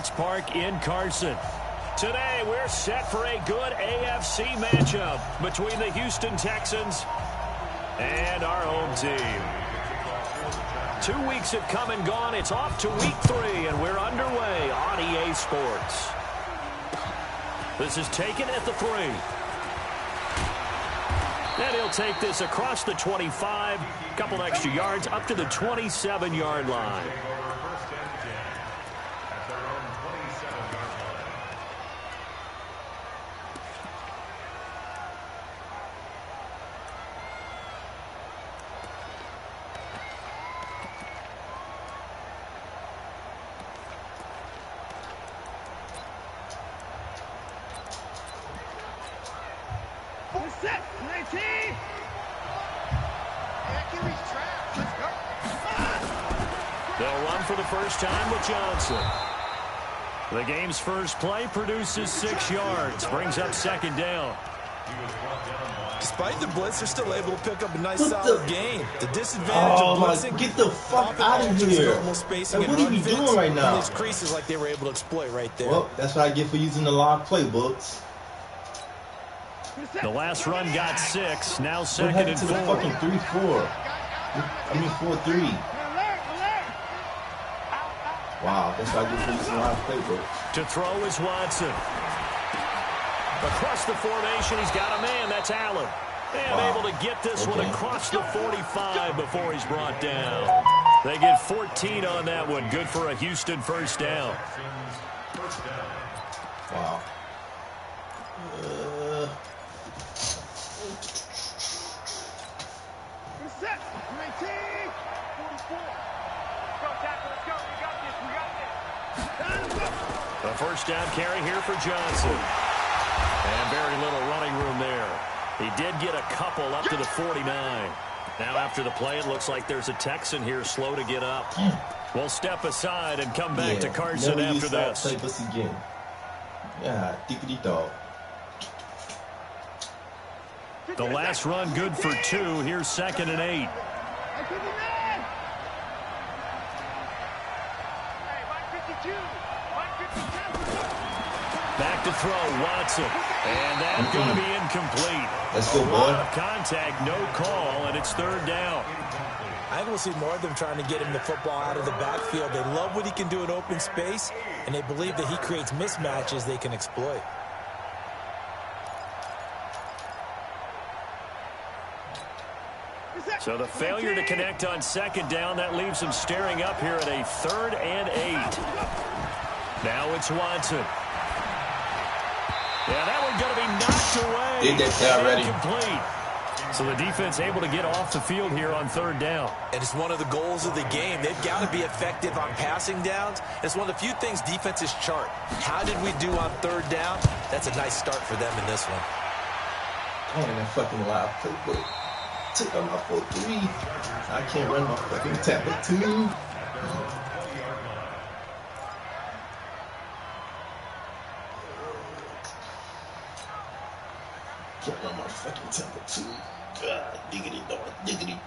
Sports Park in Carson. Today, we're set for a good AFC matchup between the Houston Texans and our home team. 2 weeks have come and gone. It's off to week 3, and we're underway on EA Sports. This is taken at the 3. And he'll take this across the 25, a couple extra yards up to the 27-yard line. They'll run for the first time with Johnson. The game's first play produces 6 yards, brings up second down. Despite the blitz, they're still able to pick up a nice solid gain. The disadvantage of blitzing, get the fuck out of here. Spacing what are you doing right now? These creases like they were able to exploit right there. Well, that's what I get for using the live playbooks. The last run got 6. Now second and 4. What happened to the fucking 3-4? I mean 4-3. Wow, that's what I get for using the live playbooks. To throw is Watson. Across the formation, he's got a man. That's Allen. And able to get this one across the 45 before he's brought down. They get 14 on that one. Good for a Houston first down. Wow. A first down carry here for Johnson. And very little running room there. He did get a couple up to the 49. Now after the play, it looks like there's a Texan here slow to get up. We'll step aside and come back to Carson after this. Play this again. Yeah, diggity dog. The last run good for 2. Here's second and 8. Back to throw, Watson. And that's going to be incomplete. Let's go, boy. A lot of contact, no call, and it's third down. I think we'll see more of them trying to get him the football out of the backfield. They love what he can do in open space, and they believe that he creates mismatches they can exploit. So the failure to connect on second down, that leaves him staring up here at a 3rd and 8. Now it's Watson. Yeah, that one's going to be knocked away. Did that guy already? Incomplete. So the defense able to get off the field here on 3rd down. And it's one of the goals of the game. They've got to be effective on passing downs. It's one of the few things defenses chart. How did we do on 3rd down? That's a nice start for them in this one. Damn, that fucking live playbook. Took on my 4-3. I can't run my fucking tablet too. Can't run my fucking tablet too. God, diggity dog, diggity.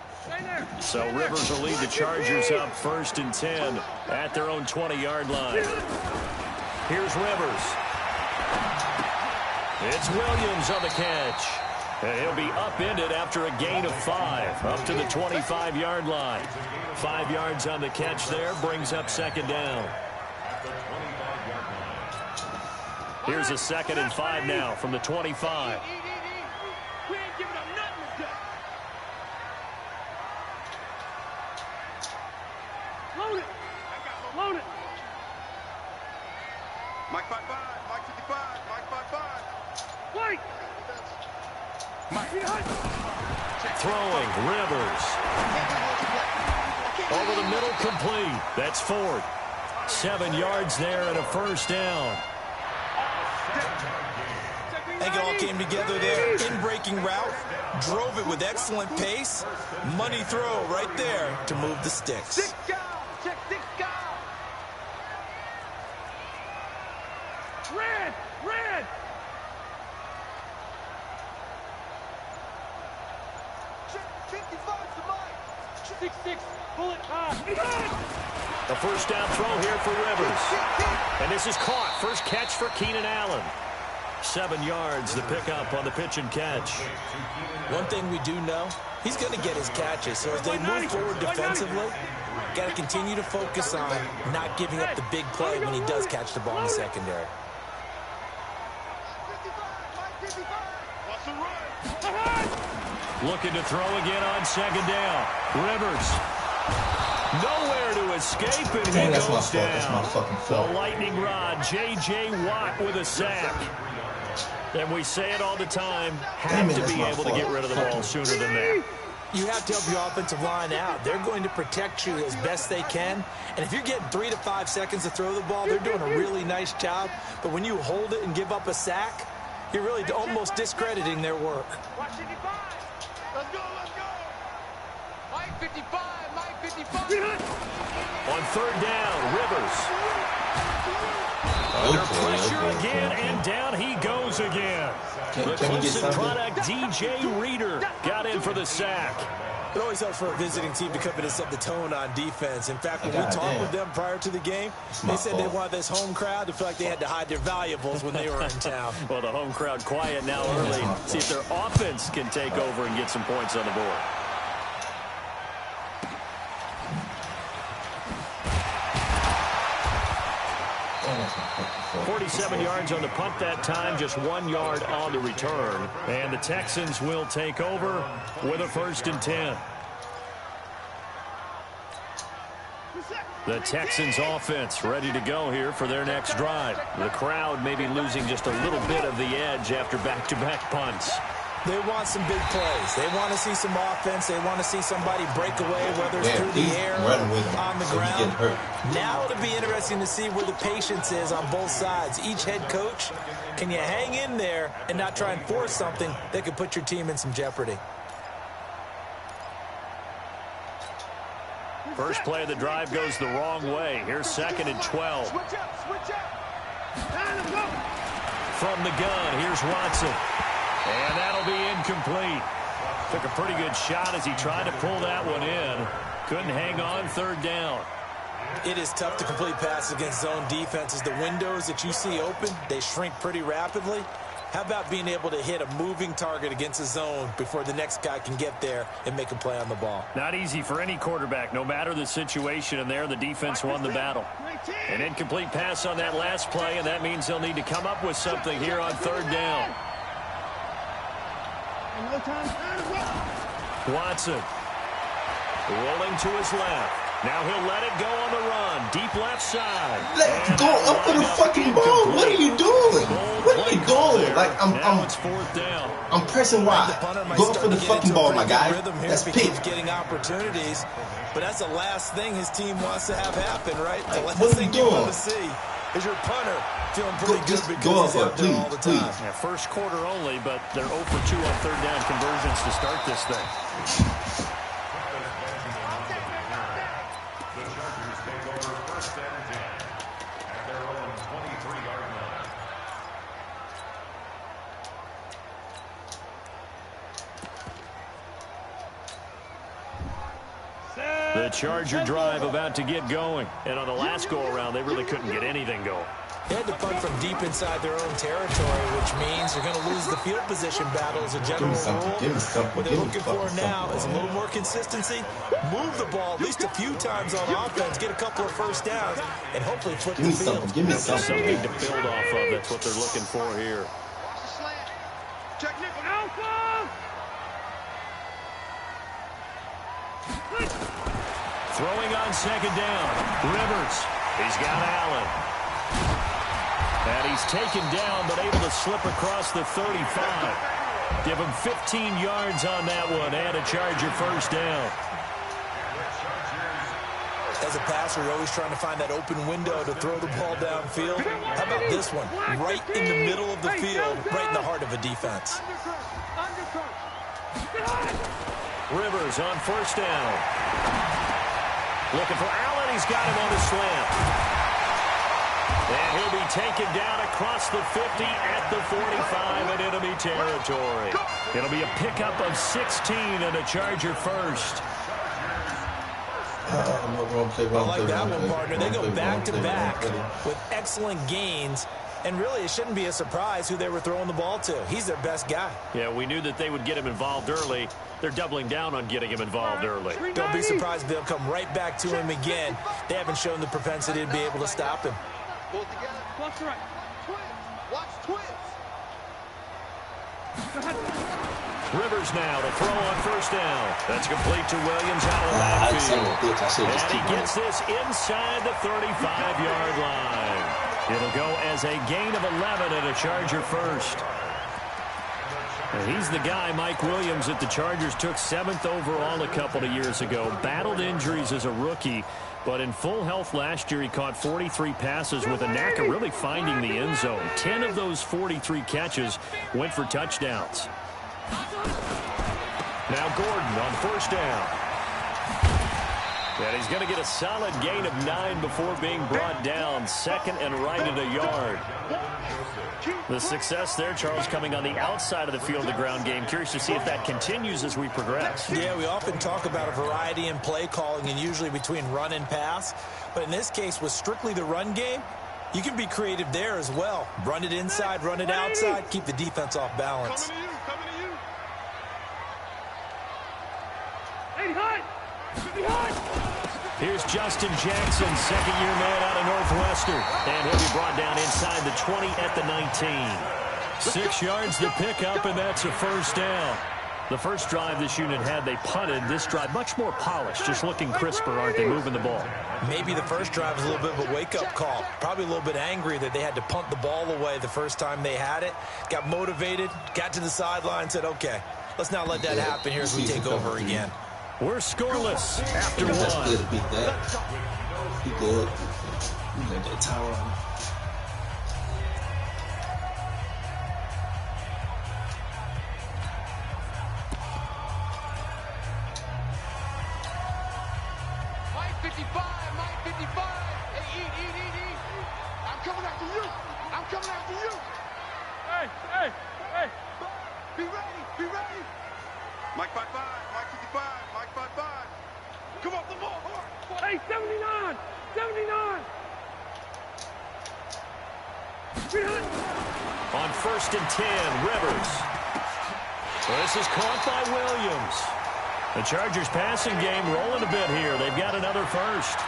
So Rivers will lead the Chargers up 1st and 10 at their own 20-yard line. Here's Rivers. It's Williams on the catch. And he'll be upended after a gain of 5, up to the 25-yard line. 5 yards on the catch there, brings up second down. Here's a 2nd and 5 now from the 25. Load it. Load it. Mike 5-5, Mike 55, Mike 5-5. Wait. Throwing, Rivers. Over the middle, complete. That's Ford. 7 yards there and a first down. I think it all came together there. In-breaking route. Drove it with excellent pace. Money throw right there to move the sticks. Red! Red! Check 55 to Mike. A first down throw here for Rivers. And this is caught. First catch for Keenan Allen. 7 yards, the pickup on the pitch and catch. One thing we do know, he's going to get his catches. So as they move forward defensively, got to continue to focus on not giving up the big play when he does catch the ball in the secondary. Looking to throw again on second down. Rivers. Nowhere to escape, and he goes down. That's my fucking fault. The lightning rod, J.J. Watt with a sack. And we say it all the time, have to be able to get rid of the ball sooner than that. You have to help your offensive line out. They're going to protect you as best they can. And if you're getting 3 to 5 seconds to throw the ball, they're doing a really nice job. But when you hold it and give up a sack, you're really almost discrediting their work. Let's go, let's go. Mike 55, Mike 55. On third down, Rivers. Under pressure again, and down he goes again. The Clemson product, DJ Reader, got in for the sack. It always helps for a visiting team to come in and set the tone on defense. In fact, when we talked with them prior to the game, they said they wanted this home crowd to feel like they had to hide their valuables when they were in town. Well, the home crowd quiet now early. See if their offense can take over and get some points on the board. Oh, 47 yards on the punt that time, just 1 yard on the return. And the Texans will take over with a 1st and 10. The Texans offense ready to go here for their next drive. The crowd may be losing just a little bit of the edge after back-to-back punts. They want some big plays. They want to see some offense. They want to see somebody break away, whether it's through the air or on the ground. Now it'll be interesting to see where the patience is on both sides. Each head coach, can you hang in there and not try and force something that could put your team in some jeopardy? First play of the drive goes the wrong way. Here's 2nd and 12. From the gun, here's Watson. And that'll be incomplete. Took a pretty good shot as he tried to pull that one in. Couldn't hang on 3rd down. It is tough to complete passes against zone defenses. The windows that you see open, they shrink pretty rapidly. How about being able to hit a moving target against a zone before the next guy can get there and make a play on the ball? Not easy for any quarterback, no matter the situation, and there the defense won the battle. An incomplete pass on that last play, and that means they'll need to come up with something here on 3rd down. Watson rolling to his left. Now he'll let it go on the run. Deep left side. Let's go up for the fucking ball. What are you doing? What are you doing? Like, it's 4th down. I'm pressing wide. Go up for the fucking ball, my guy. That's pick. Getting opportunities, but that's the last thing his team wants to have happen, right? The last what are thing you you doing? want to see is your punter feeling pretty good Just because go he's up out for there it, all the please. time. Yeah, first quarter only, but they're 0 for 2 on 3rd down conversions to start this thing. The Charger drive about to get going. And on the last go-around, they really couldn't get anything going. They had to punt from deep inside their own territory, which means they're going to lose the field position battle as a general rule. What they're looking for now is a little more consistency, move the ball at least a few times on offense, get a couple of first downs, and hopefully flip the field. Give me Something to build off of. That's what they're looking for here. Watch the slant. Check nickel. Alpha! Throwing on 2nd down. Rivers. He's got Allen. And he's taken down, but able to slip across the 35. Give him 15 yards on that one and a Charger first down. As a passer, you're always trying to find that open window to throw the ball downfield. How about this one? Right in the middle of the field, right in the heart of a defense. Rivers on 1st down. Looking for Allen. He's got him on the slant. And he'll be taken down across the 50 at the 45 in enemy territory. It'll be a pickup of 16 and a Charger first. Wrong play, I like that one, partner. They go back-to-back with excellent gains. And really, it shouldn't be a surprise who they were throwing the ball to. He's their best guy. Yeah, we knew that they would get him involved early. They're doubling down on getting him involved early. Don't be surprised if they'll come right back to him again. They haven't shown the propensity to be able to stop him. Pull it together. Watch right. Twins. Watch twins. Rivers now to throw on first down. That's complete to Williams out of the backfield. And he gets this inside the 35-yard line. It'll go as a gain of 11 and a Charger first. And he's the guy, Mike Williams, that the Chargers took 7th overall a couple of years ago. Battled injuries as a rookie, but in full health last year, he caught 43 passes with a knack of really finding the end zone. 10 of those 43 catches went for touchdowns. Now Gordon on first down. And he's going to get a solid gain of 9 before being brought down. Second and right at a yard. The success there, Charles, coming on the outside of the field of the ground game. Curious to see if that continues as we progress. Yeah, we often talk about a variety in play calling and usually between run and pass. But in this case, with strictly the run game, you can be creative there as well. Run it inside, run it outside, keep the defense off balance. Coming to you, coming to you. Here's Justin Jackson, second-year man out of Northwestern. And he'll be brought down inside the 20 at the 19. 6 yards to pick up, and that's a first down. The first drive this unit had, they punted. This drive, much more polished, just looking crisper, aren't they, moving the ball? Maybe the first drive was a little bit of a wake-up call. Probably a little bit angry that they had to punt the ball away the first time they had it. Got motivated, got to the sideline, said, okay, let's not let that happen here as we take over again. We're scoreless after one. That's good to beat that. He good. We let that tower on. Mike 55, Mike 55. Hey, eat. I'm coming after you. I'm coming after you. Hey. Be ready. Mike 55, Mike 55, Mike 55. Come off the ball. Hey, 79. On first and 10, Rivers. This is caught by Williams. The Chargers passing game rolling a bit here. They've got another first.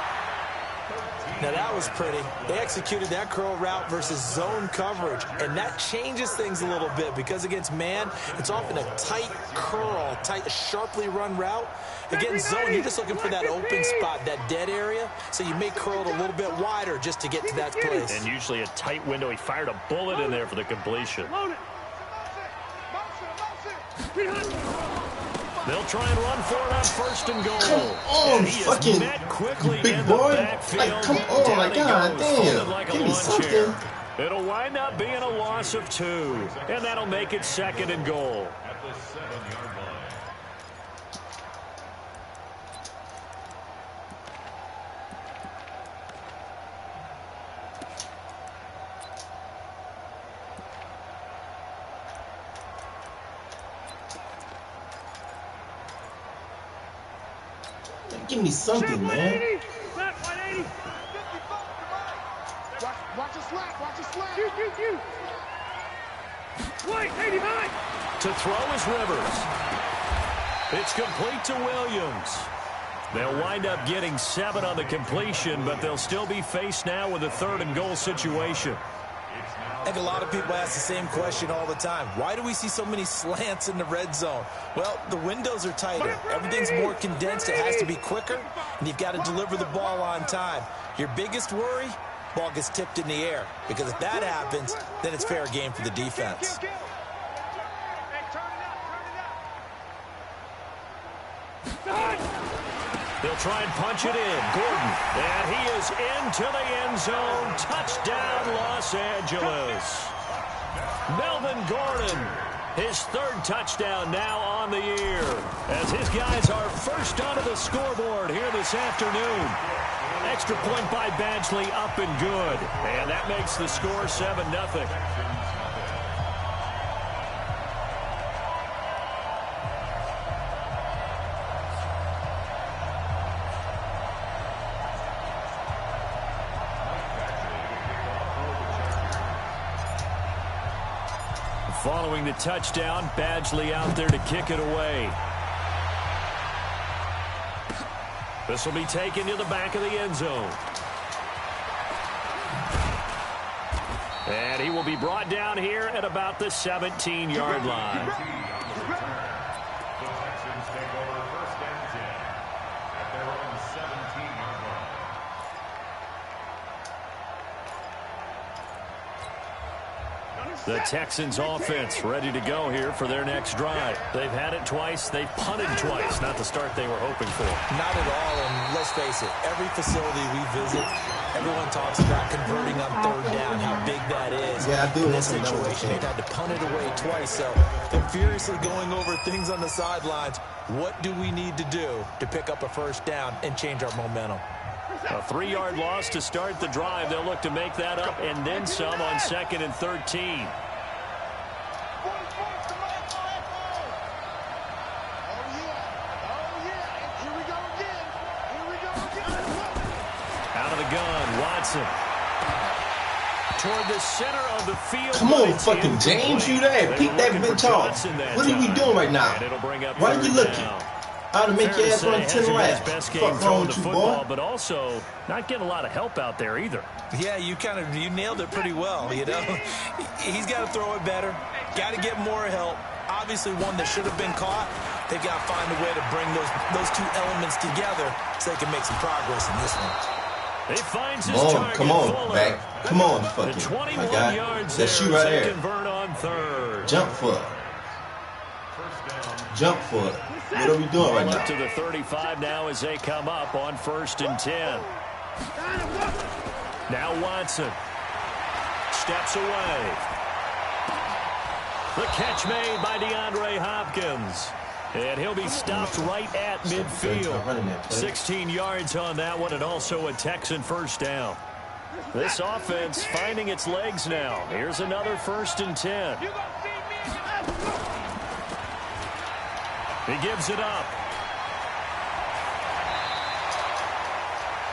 Now that was pretty. They executed that curl route versus zone coverage, and that changes things a little bit because against man, it's often a tight curl, sharply run route. Against zone, you're just looking for that open spot, that dead area, so you may curl it a little bit wider just to get to that place. And usually a tight window. He fired a bullet in there for the completion. They'll try and run for it on first and goal. Come on, fucking big boy. Like, come on, like, god damn. Give me something. It'll wind up being a loss of 2, and that'll make it second and goal. Give me something, man. Watch a slack. Wait, 89. To throw is Rivers. It's complete to Williams. They'll wind up getting 7 on the completion, but they'll still be faced now with a third and goal situation. I think a lot of people ask the same question all the time. Why do we see so many slants in the red zone? Well, the windows are tighter. Everything's more condensed. It has to be quicker, and you've got to deliver the ball on time. Your biggest worry, ball gets tipped in the air, because if that happens, then it's fair game for the defense. They'll try and punch it in. Gordon. And he is into the end zone. Touchdown, Los Angeles. Melvin Gordon. His 3rd touchdown now on the year. As his guys are first onto the scoreboard here this afternoon. Extra point by Badgley up and good. And that makes the score 7-0. Following the touchdown, Badgley out there to kick it away. This will be taken to the back of the end zone. And he will be brought down here at about the 17-yard line. The Texans offense ready to go here for their next drive. They've had it twice. They've punted twice. Not the start they were hoping for. Not at all, and let's face it, every facility we visit, everyone talks about converting on third down, how big that is. Yeah, I do. In this situation, they've had to punt it away twice, so they're furiously going over things on the sidelines. What do we need to do to pick up a first down and change our momentum? A 3-yard loss to start the drive. They'll look to make that up and then some on 2nd and 13. Out of the gun, Watson. Toward the center of the field. Come on, fucking James, you there. Peek that bitch off. What are we doing right now? Why are you looking? I ought to make your ass run 10 laps. Fuck wrong with you, boy? But also, not getting a lot of help out there either. Yeah, you nailed it pretty well, you know. He's got to throw it better. Got to get more help. Obviously, one that should have been caught. They've got to find a way to bring those two elements together so they can make some progress in this one. He finds his target. Come on, back. Come on, fucking. My God. That's you right there. Convert on third. Jump for it. Jump for it. What are we doing right now? Up to the 35 now as they come up on 1st and 10. Now Watson steps away. The catch made by DeAndre Hopkins. And he'll be stopped right at midfield. 16 yards on that one, and also a Texan first down. This offense finding its legs now. Here's another 1st and 10. He gives it up.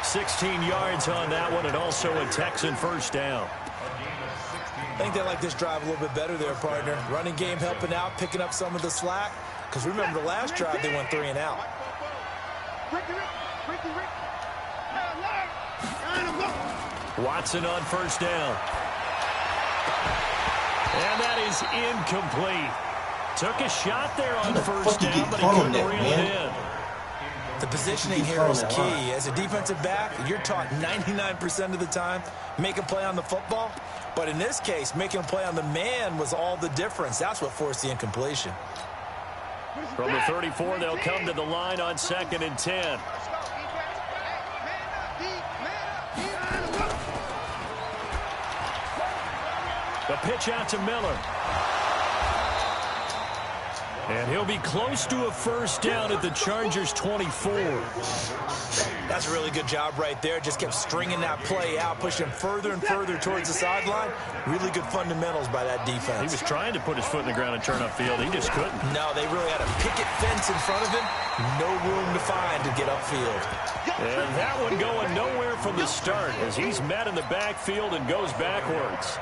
16 yards on that one, and also a Texan first down. I think they like this drive a little bit better there, partner. Running game helping out, picking up some of the slack. Because remember, the last drive, they went 3 and out. Watson on first down. And that is incomplete. Took a shot there on first down, but he couldn't reel it in. The positioning here is key. As a defensive back, you're taught 99% of the time, make a play on the football. But in this case, making a play on the man was all the difference. That's what forced the incompletion. From the 34, they'll come to the line on 2nd and 10. The pitch out to Miller. And he'll be close to a first down at the Chargers' 24. That's a really good job right there. Just kept stringing that play out, pushing further and further towards the sideline. Really good fundamentals by that defense. He was trying to put his foot in the ground and turn upfield. He just couldn't. No, they really had a picket fence in front of him. No room to find to get upfield. And that one going nowhere from the start as he's met in the backfield and goes backwards.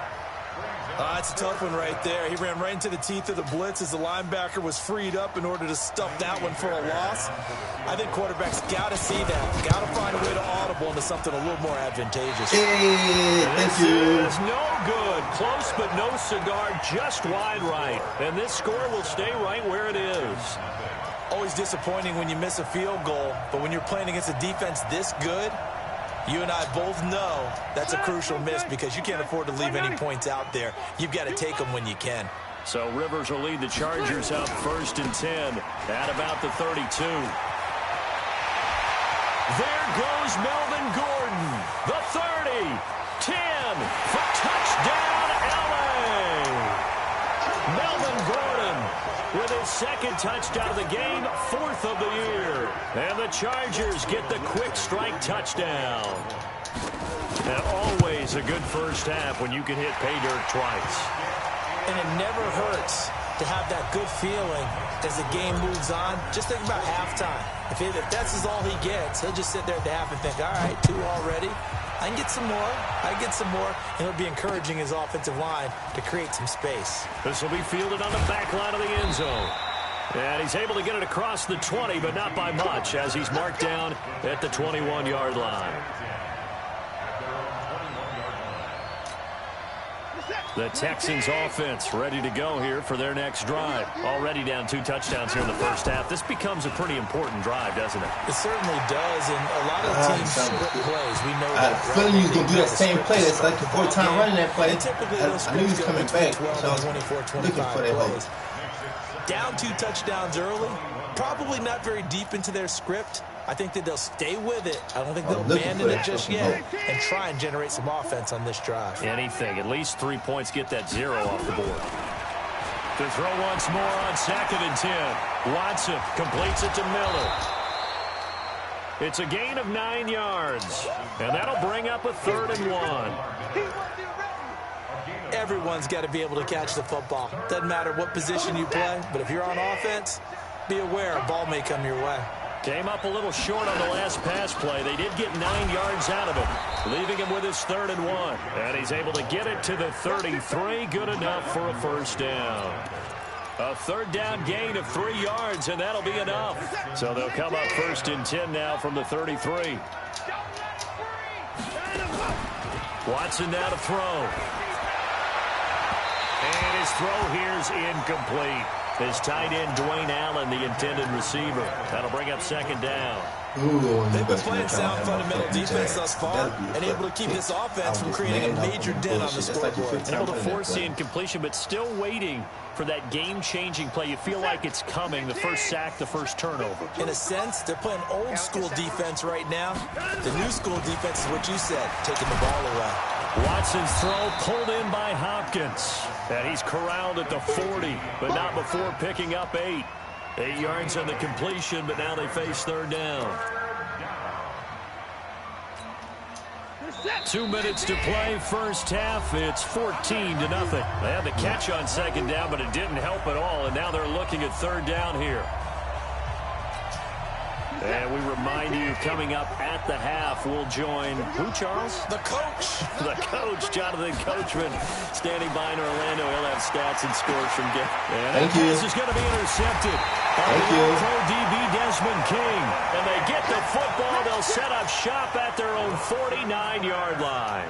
It's a tough one right there. He ran right into the teeth of the blitz as the linebacker was freed up in order to stuff that one for a loss. I think quarterbacks got to see that. Got to find a way to audible into something a little more advantageous. Hey, thank you. This is no good. Close but no cigar, just wide right. And this score will stay right where it is. Always disappointing when you miss a field goal, but when you're playing against a defense this good, you and I both know that's a crucial miss because you can't afford to leave any points out there. You've got to take them when you can. So Rivers will lead the Chargers up 1st and 10 at about the 32. There goes Melvin Gordon. The 30, 10 for touchdown, LA. Melvin Gordon with his 2nd touchdown of the game, 4th of the year. And the Chargers get the quick strike touchdown. And always a good first half when you can hit pay dirt twice. And it never hurts to have that good feeling as the game moves on. Just think about halftime. If that's all he gets, he'll just sit there at the half and think, all right, 2 already. I can get some more. And it'll be encouraging his offensive line to create some space. This will be fielded on the back line of the end zone. And he's able to get it across the 20, but not by much, as he's marked down at the 21-yard line. The Texans offense ready to go here for their next drive. Already down 2 touchdowns here in the first half. This becomes a pretty important drive, doesn't it? It certainly does, and a lot of teams split plays. We know that. I had a feeling he was going to do that same play. That's like the fourth time running that play. I knew he was coming back, so I was looking for that hole. Down 2 touchdowns early. Probably not very deep into their script. I think that they'll stay with it. I don't think they'll abandon it just yet and try and generate some offense on this drive. Anything. At least 3 points, get that 0 off the board. To throw once more on 2nd and 10. Watson completes it to Miller. It's a gain of 9 yards. And that'll bring up a 3rd and 1. Everyone's got to be able to catch the football. Doesn't matter what position you play, but if you're on offense, be aware a ball may come your way. Came up a little short on the last pass play. They did get 9 yards out of it, leaving him with his 3rd and 1. And he's able to get it to the 33. Good enough for a first down. A 3rd down gain of 3 yards, and that'll be enough. So they'll come up 1st and 10 now from the 33. Watson now to throw. And his throw here's incomplete. His tight end, Dwayne Allen, the intended receiver. That'll bring up 2nd down. They've been playing sound fundamental defense thus far and able to keep this offense from creating a major dent on the scoreboard. Able to force the incompletion, but still waiting for that game-changing play. You feel like it's coming, the first sack, the first turnover. In a sense, they're playing old-school defense right now. The new-school defense is what you said, taking the ball away. Watson's throw pulled in by Hopkins. And he's corralled at the 40, but not before picking up 8. 8 yards on the completion, but now they face 3rd down. 2 minutes to play, first half. It's 14-0. They had the catch on 2nd down, but it didn't help at all, and now they're looking at 3rd down here. And we remind you, coming up at the half, we'll join who, Charles? The coach. The coach, Jonathan Coachman, standing by in Orlando. He'll have stats and scores from game. And that pass is going to be intercepted. Thank you. Pro DB Desmond King. And they get the football. They'll set up shop at their own 49-yard line.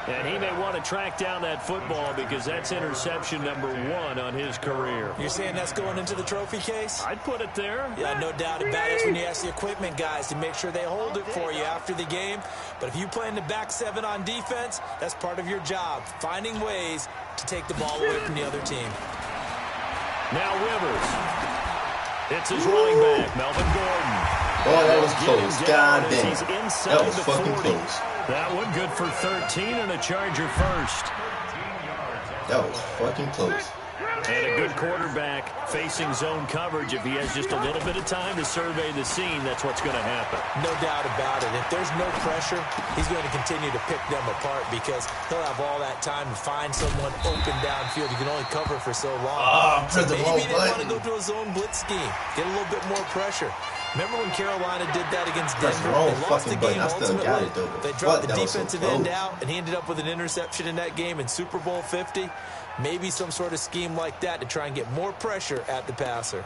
And he may want to track down that football because that's interception number 1 on his career. You're saying that's going into the trophy case? I'd put it there. Yeah, no doubt about it. It's when you ask the equipment guys to make sure they hold it for you after the game. But if you play in the back 7 on defense, that's part of your job, finding ways to take the ball away from the other team. Now Rivers. It's his running back, Melvin Gordon. Oh, that was close. God damn. That was fucking close. That one good for 13 and a Charger first. That was fucking close. And a good quarterback facing zone coverage. If he has just a little bit of time to survey the scene, that's what's going to happen. No doubt about it. If there's no pressure, he's going to continue to pick them apart because he'll have all that time to find someone open downfield. You can only cover for so long. So maybe they want to go to a zone blitz scheme, get a little bit more pressure. Remember when Carolina did that against Denver? They lost the game ultimately. They dropped the defensive end out, and he ended up with an interception in that game in Super Bowl 50. Maybe some sort of scheme like that to try and get more pressure at the passer.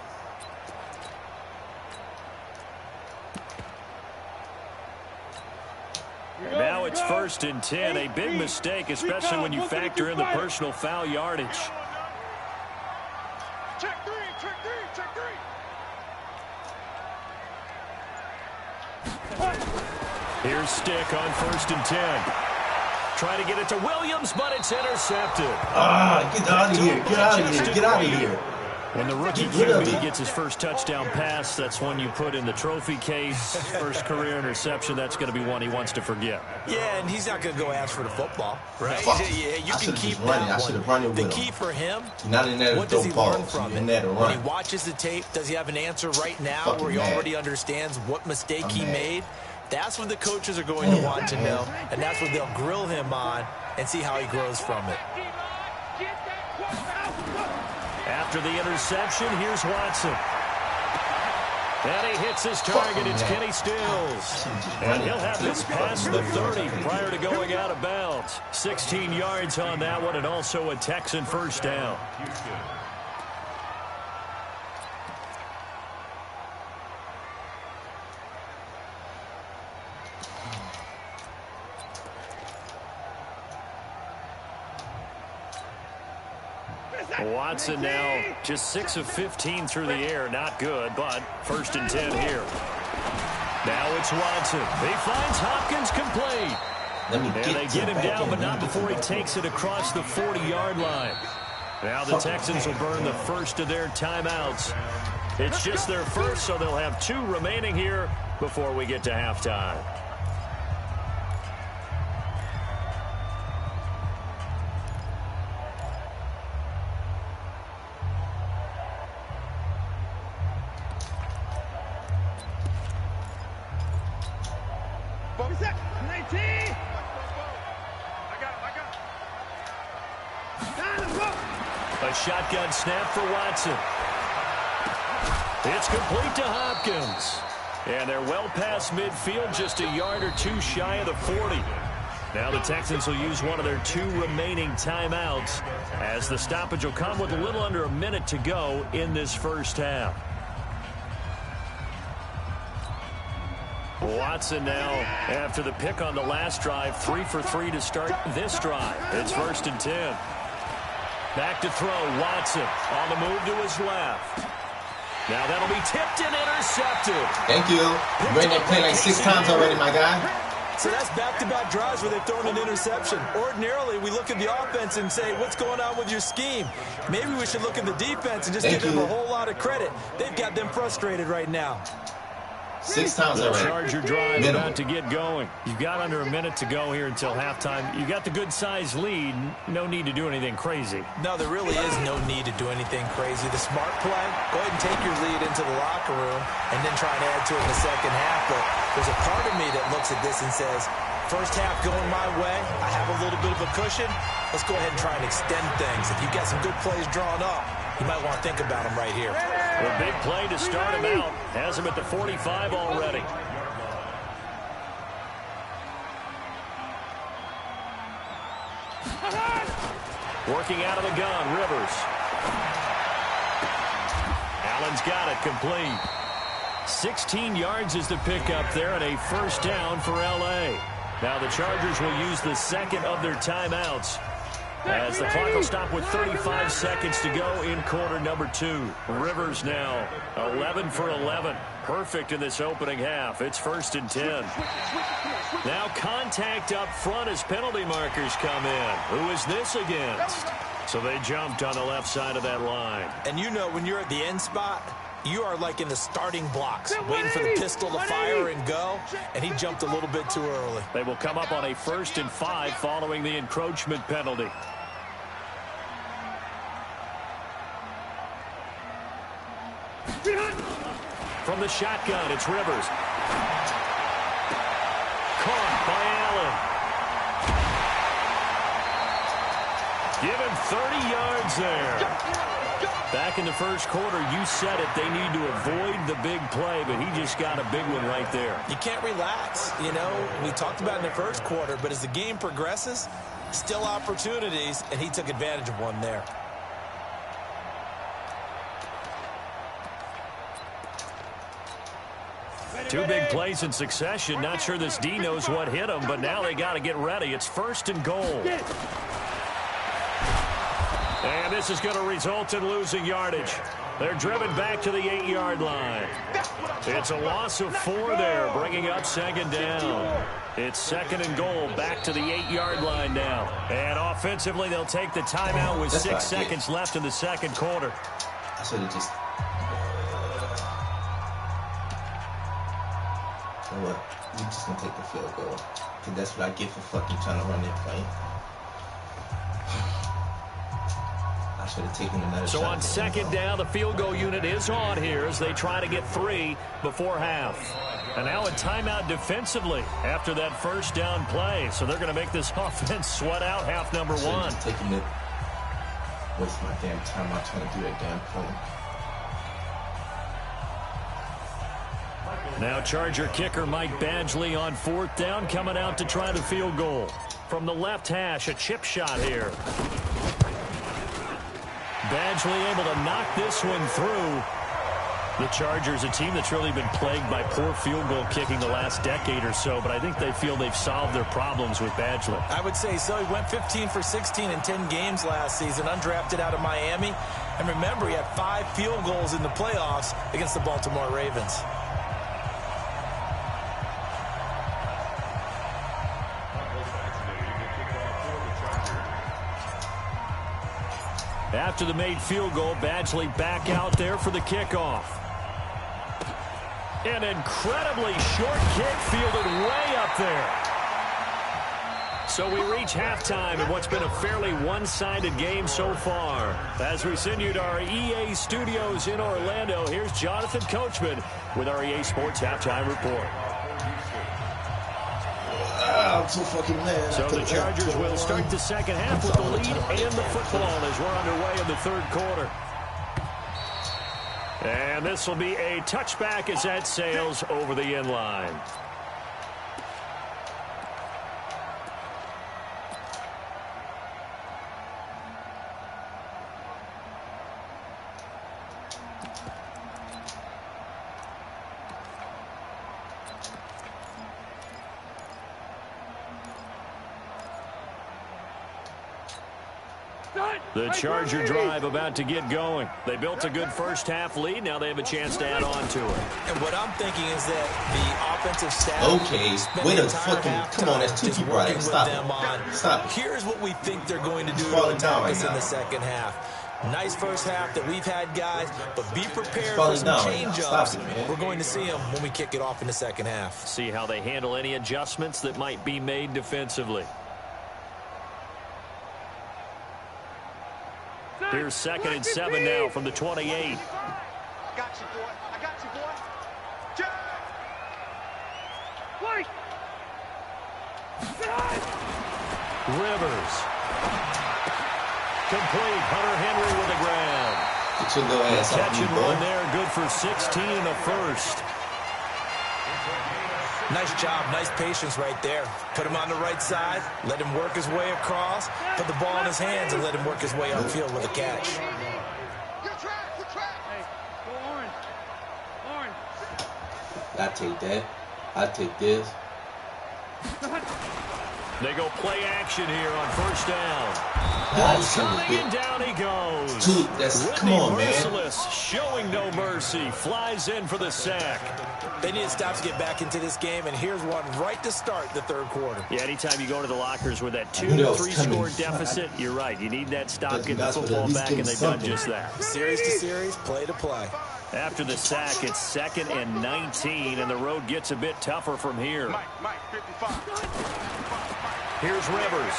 Now it's 1st and 10. A big mistake, especially when you factor in the personal foul yardage. Check 3, check 3, check 3. Here's Stick on 1st and 10. Trying to get it to Williams, but it's intercepted. Get out of here. Get out of here. Get out of here. When the rookie QB gets his first touchdown pass, that's one you put in the trophy case. First career interception, that's going to be one he wants to forget. Yeah, and he's not going to go ask for the football, right? Yeah, you can keep running. that I should have run it with him. The key for him, not in there what does he learn from it? When he watches the tape, does he have an answer right now where he already understands what mistake he made? That's what the coaches are going to want to know, and that's what they'll grill him on and see how he grows from it. After the interception, here's Watson. And he hits his target. It's Kenny Stills. And he'll have this past the 30 prior to going out of bounds. 16 yards on that one, and also a Texan first down. Watson now just 6 of 15 through the air. Not good, but 1st and 10 here. Now it's Watson. He finds Hopkins complete. And they get him down, but not before he takes it across the 40-yard line. Now the Texans will burn the first of their timeouts. It's just their first, so they'll have 2 remaining here before we get to halftime. A shotgun snap for Watson. It's complete to Hopkins. And they're well past midfield, just a yard or 2 shy of the 40. Now the Texans will use one of their 2 remaining timeouts, as the stoppage will come with a little under a minute to go in this first half. Watson now, after the pick on the last drive, 3 for 3 to start this drive. It's 1st and 10. Back to throw, Watson on the move to his left. Now that'll be tipped and intercepted. Thank you. You ran that play like 6 times already, my guy. So that's back-to-back drives where they've thrown an interception. Ordinarily, we look at the offense and say, what's going on with your scheme? Maybe we should look at the defense and just give them a whole lot of credit. They've got them frustrated right now. 6 times already. The Charger drive about to get going. You've got under a minute to go here until halftime. You got the good-sized lead. No need to do anything crazy. No, there really is no need to do anything crazy. The smart play, go ahead and take your lead into the locker room and then try and add to it in the second half. But there's a part of me that looks at this and says, first half going my way, I have a little bit of a cushion. Let's go ahead and try and extend things. If you've got some good plays drawn up, you might want to think about them right here. A big play to start him out. Has him at the 45 already. Working out of the gun, Rivers. Allen's got it complete. 16 yards is the pickup there, and a first down for L.A. Now the Chargers will use the second of their timeouts, as the clock will stop with 35 seconds to go in quarter number 2. Rivers now 11 for 11. Perfect in this opening half. It's 1st and 10. Now contact up front as penalty markers come in. Who is this against? So they jumped on the left side of that line. And you know, when you're at the end spot, you are like in the starting blocks, waiting for the pistol to fire and go, and he jumped a little bit too early. They will come up on a 1st and 5 following the encroachment penalty. From the shotgun, it's Rivers. Caught by Allen. Give him 30 yards there. Back in the first quarter, you said it, they need to avoid the big play, but he just got a big one right there. You can't relax. You know, we talked about in the first quarter, but as the game progresses, still opportunities, and he took advantage of one there. Two big plays in succession. Not sure this D knows what hit him, but now they got to get ready. It's 1st and goal. And this is going to result in losing yardage. They're driven back to the 8-yard line. It's a loss of 4 there, bringing up 2nd down. It's 2nd and goal, back to the 8-yard line now. And offensively, they'll take the timeout with 6 seconds left in the second quarter. I should have just... You know what? We're just going to take the field goal. Because that's what I get for fucking trying to run that play. I should have taken another shot. So on 2nd down, the field goal unit is on here as they try to get 3 before half. And now a timeout defensively after that 1st down play. So they're going to make this offense sweat out half number 1. Taking it. Waste my damn time. I'm trying to do that damn play. Now Charger kicker Mike Badgley on 4th down, coming out to try the field goal. From the left hash, a chip shot here. Badgley able to knock this one through. The Chargers, a team that's really been plagued by poor field goal kicking the last decade or so, but I think they feel they've solved their problems with Badgley. I would say so. He went 15 for 16 in 10 games last season, undrafted out of Miami. And remember, he had 5 field goals in the playoffs against the Baltimore Ravens. After the made field goal, Badgley back out there for the kickoff. An incredibly short kick fielded way up there. So we reach halftime in what's been a fairly one-sided game so far. As we send you to our EA studios in Orlando, here's Jonathan Coachman with our EA Sports Halftime Report. I'm so fucking mad. So the Chargers will start the second half with the lead and the football as we're underway in the 3rd quarter. And this will be a touchback as that sails over the end line. The Charger drive about to get going. They built a good first half lead. Now they have a chance to add on to it. And what I'm thinking is that the offensive staff... Okay, wait a fucking... Come on, that's too deep right. Stop it. Stop it. Here's what we think they're going to do to attack us in the second half. Nice first half that we've had, guys, but be prepared for some change-ups. We're going to see them when we kick it off in the second half. See how they handle any adjustments that might be made defensively. Here's 2nd and 7 now from the 28. I got you, boy. I got you, boy. Wait. Rivers. Complete. Hunter Henry with the ground. Get your little ass off Catch me, and boy. run there. Good for 16 and a first. Nice job, nice patience right there. Put him on the right side, let him work his way across, put the ball in his hands, and let him work his way upfield with a catch. Good track, good track. Hey, go orange. Orange. I take that. I take this. They go play action here on 1st down. Coming and down he goes. Dude, come on, man. Merciless, showing no mercy, flies in for the sack. They need to stop to get back into this game, and here's one right to start the 3rd quarter. Yeah, anytime you go to the lockers with that 2-3 score deficit, you're right. You need that stop, get the football back, and they've done just that. Series to series, play to play. After the sack, it's 2nd and 19, and the road gets a bit tougher from here. Mike, 55. Here's Rivers.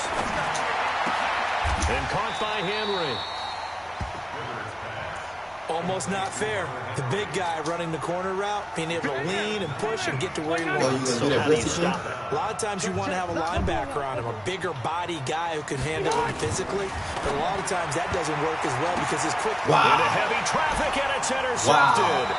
And caught by Henry. Almost not fair. The big guy running the corner route, being able to lean and push and get to where he wants. So how do you stop it? A lot of times you want to have a linebacker on him, a bigger body guy who can handle him physically. But a lot of times that doesn't work as well because his quick... Into heavy traffic, and it's intercepted.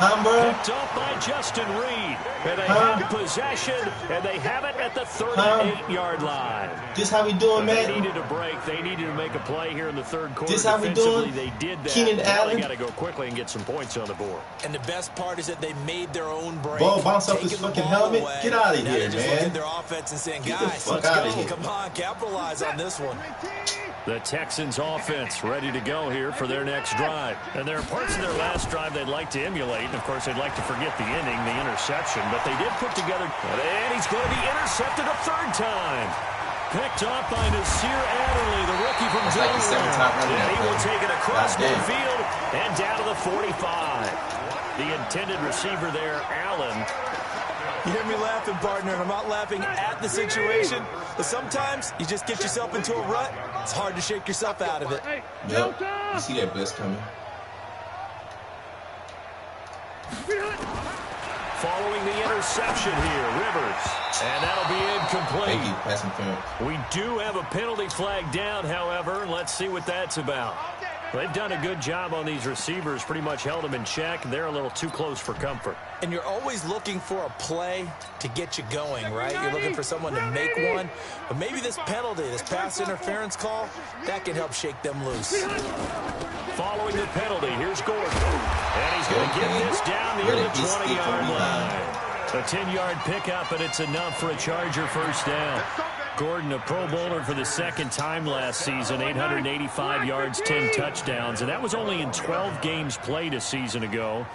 Picked up by Justin Reed. And they have possession, and they have it at the 38-yard line. This how we doing, man? They needed a break. They needed to make a play here in the 3rd quarter. This how we doing? They did that. Keenan Allen. They got to go quickly and get some points on the board. And the best part is that they made their own break. Ball bounce off his fucking helmet. Away. Get out of now here, just man. Look at their offense and saying, Get the guys, fuck let's out go. of here. Come on, capitalize on this one. The Texans offense ready to go here for their next drive. And there are parts of their last drive they'd like to emulate. And, of course, they'd like to forget the ending, the interception. But they did put together, and he's going to be intercepted a 3rd time. Picked off by Nasir Adderley, the rookie from Delaware. And he will take it across midfield and down to the 45. The intended receiver there, Allen. You hear me laughing, partner, and I'm not laughing at the situation. But sometimes you just get yourself into a rut. It's hard to shake yourself out of it. Yep. You see that blitz coming. Following the interception here, Rivers. And that'll be incomplete. Thank you, pass interference. We do have a penalty flag down, however. Let's see what that's about. They've done a good job on these receivers, pretty much held them in check. They're a little too close for comfort. And you're always looking for a play to get you going, right? You're looking for someone to make one. But maybe this penalty, this pass interference call, that can help shake them loose. Following the penalty, here's Gordon. And he's going to get this down near the 20-yard line. A 10-yard pickup, and it's enough for a Charger first down. Gordon, a Pro Bowler for the second time last season, 885 yards, 10 touchdowns, and that was only in 12 games played a season ago.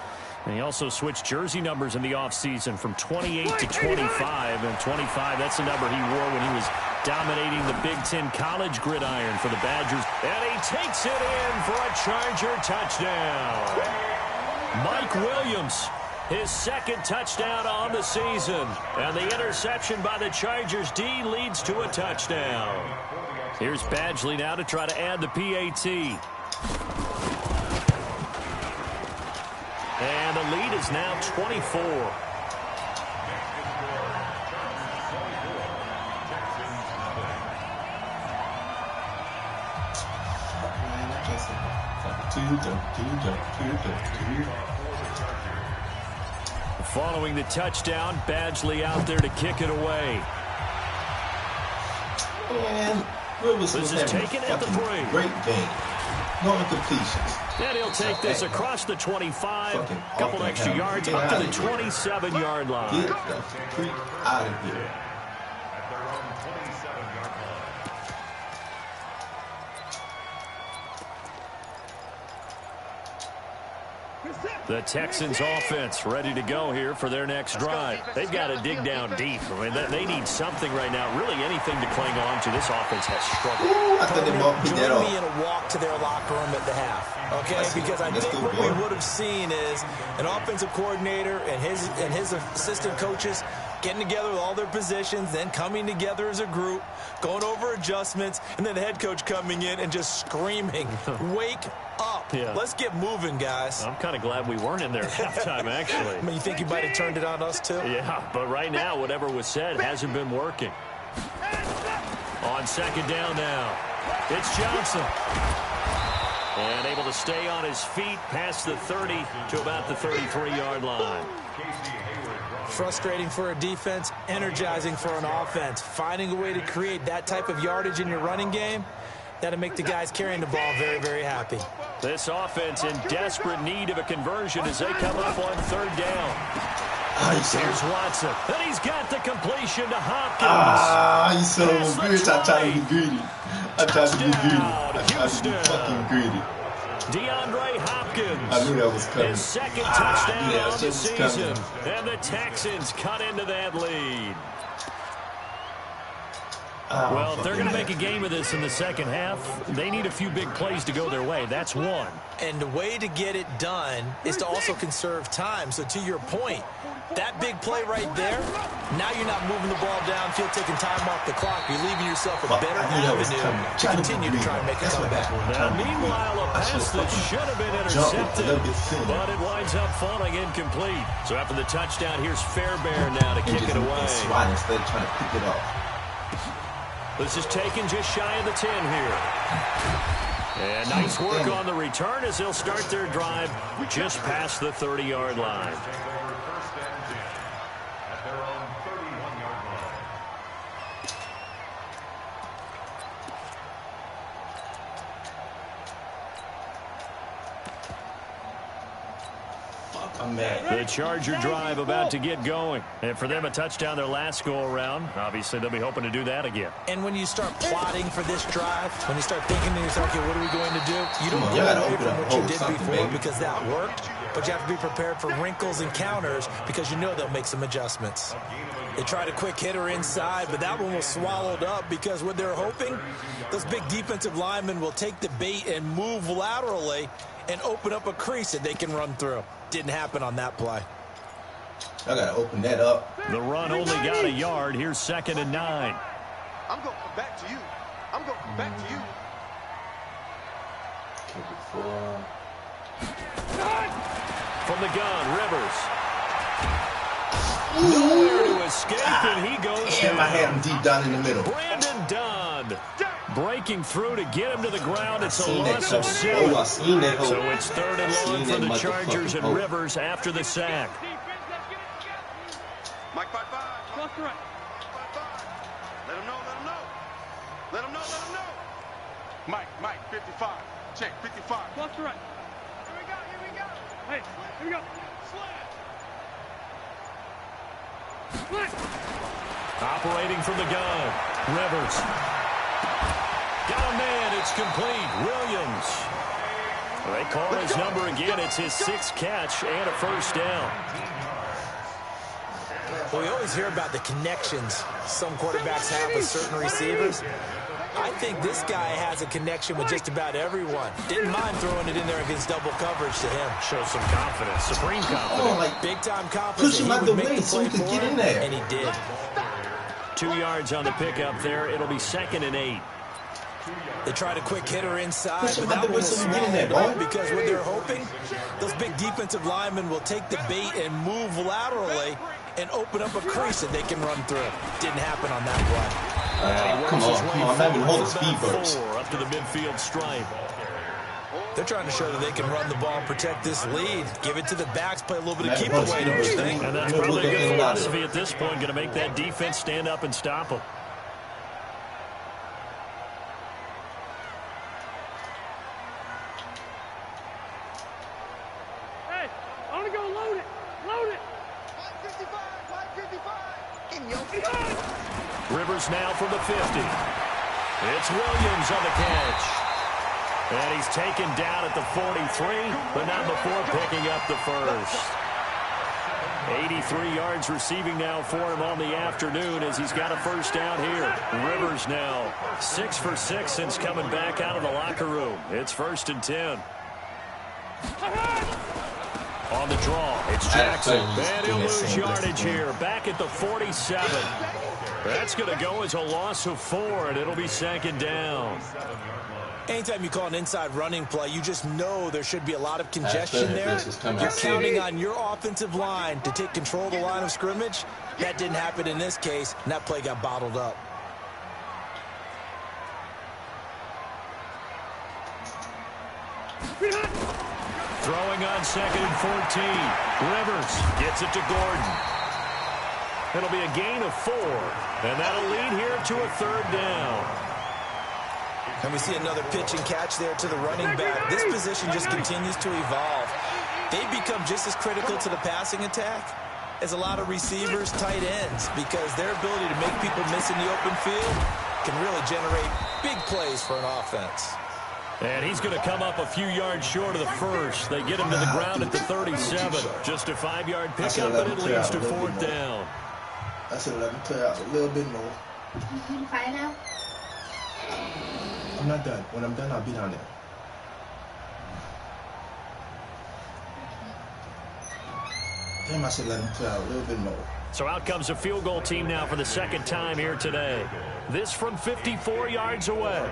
And he also switched jersey numbers in the offseason from 28 to 25, and 25, that's the number he wore when he was dominating the Big Ten college gridiron for the Badgers. And he takes it in for a Charger touchdown. Mike Williams, his second touchdown on the season. And the interception by the Chargers D leads to a touchdown. Here's Badgley now to try to add the PAT. And the lead is now 24. Following the touchdown, Badgley out there to kick it away. And this is taken at the 3. Great game. No incompletions. And he'll take this across the 25. Couple extra yards up to the 27-yard line. Get the freak out of here. The Texans offense ready to go here for their next drive. They've got to dig down deep. I mean, they need something right now, really anything to cling on to. This offense has struggled. I thought they might put that Join me in a walk to their locker room at the half, okay? Because I think what we would have seen is an offensive coordinator and his assistant coaches getting together with all their positions, then coming together as a group, going over adjustments, and then the head coach coming in and just screaming, wake up. Yeah. Let's get moving, guys. I'm kind of glad we weren't in there at halftime, actually. I mean, you think you might have turned it on us, too? Yeah, but right now, whatever was said hasn't been working. On second down now, it's Johnson. And able to stay on his feet past the 30 to about the 33-yard line. Frustrating for a defense, energizing for an offense. Finding a way to create that type of yardage in your running game, that'll make the guys carrying the ball very, very happy. This offense in desperate need of a conversion as they come up on third down. Here's Watson. And he's got the completion to Hopkins. You son of a bitch. I tried to be greedy. I tried to be fucking greedy. DeAndre Hopkins. I knew that was coming. His second touchdown on the season. And the Texans cut into that lead. Well, if they're going to make a game of this in the second half, they need a few big plays to go their way. That's one. And the way to get it done is to also conserve time. So to your point, that big play right there, now you're not moving the ball downfield, taking time off the clock. You're leaving yourself a better avenue to continue to try and make a comeback. Now, meanwhile, a pass that should have been intercepted, but it winds up falling incomplete. So after the touchdown, here's Fairbairn now to kick it away. Instead of trying to pick it up. This is taken just shy of the 10 here. And nice work on the return as they'll start their drive just past the 30-yard line. The Charger drive about to get going. And for them, a touchdown their last go-around. Obviously, they'll be hoping to do that again. And when you start plotting for this drive, when you start thinking to yourself, okay, what are we going to do? You don't go away from what you did before because that worked. But you have to be prepared for wrinkles and counters because you know they'll make some adjustments. They tried a quick hitter inside, but that one was swallowed up because what they're hoping, those big defensive linemen will take the bait and move laterally and open up a crease that they can run through. Didn't happen on that play. I got to open that up. The run only got a yard. Here's 2nd and 9. I'm going to come back to you. I'm going to come back to you. From the gun, Rivers. Nowhere to escape, and he goes Damn, I had him deep down in the middle. Brandon Dunn. breaking through to get him to the ground. It's a loss of 7. I seen that hole. So it's 3rd and long for the Chargers and hole. Rivers after the sack. Mike 5-5. Cross the right. 5-5. Let him know, let him know. Let him know, let him know. Mike, 55. Check, 55. Cross the right. Here we go, here we go. Hey, here we go. Slant. Operating from the gun. Rivers. Got a man. It's complete. Williams. They call his number again. It's his 6th catch and a first down. Well, we always hear about the connections some quarterbacks have with certain receivers. I think this guy has a connection with just about everyone. Didn't mind throwing it in there against double coverage to him. Shows some confidence, supreme confidence. Like big-time confidence. push him out the way so he can get in there. And he did. 2 yards on the pickup there. It'll be 2nd and 8. They tried a quick hitter inside, Push him but out that the way was a so he can get in small there, one boy. because what they're hoping, those big defensive linemen will take the bait and move laterally and open up a crease that they can run through. Didn't happen on that one. Come on, not even hold the speed burst. Up to the midfield stripe. They're trying to show that they can run the ball and protect this lead. Give it to the backs, play a little bit of keep away, don't you think? And that's probably a good philosophy at this point. Going to make that defense stand up and stop them. Hey, I want to go load it. Load it. 555. In your face. Rivers now from the 50. It's Williams on the catch. And he's taken down at the 43, but not before picking up the first. 83 yards receiving now for him on the afternoon as he's got a first down here. Rivers now 6 for 6 since coming back out of the locker room. It's 1st and 10. On the draw, it's Jackson. And he'll lose yardage here. Back at the 47. That's going to go as a loss of 4, and it'll be 2nd down. Anytime you call an inside running play, you just know there should be a lot of congestion there. You're counting on your offensive line to take control of the line of scrimmage. That didn't happen in this case, and that play got bottled up. Throwing on 2nd and 14. Rivers gets it to Gordon. It'll be a gain of 4, and that'll lead here to a 3rd down. And we see another pitch and catch there to the running back. This position just continues to evolve. They become just as critical to the passing attack as a lot of receivers, tight ends, because their ability to make people miss in the open field can really generate big plays for an offense. And he's going to come up a few yards short of the first. They get him to the ground at the 37. Just a 5-yard pickup, and it leads to 4th down. I said let him play out a little bit more. You find out? I'm not done. When I'm done, I'll be down there. Damn, I said let him play out a little bit more. So out comes a field goal team now for the 2nd time here today. This from 54 yards away.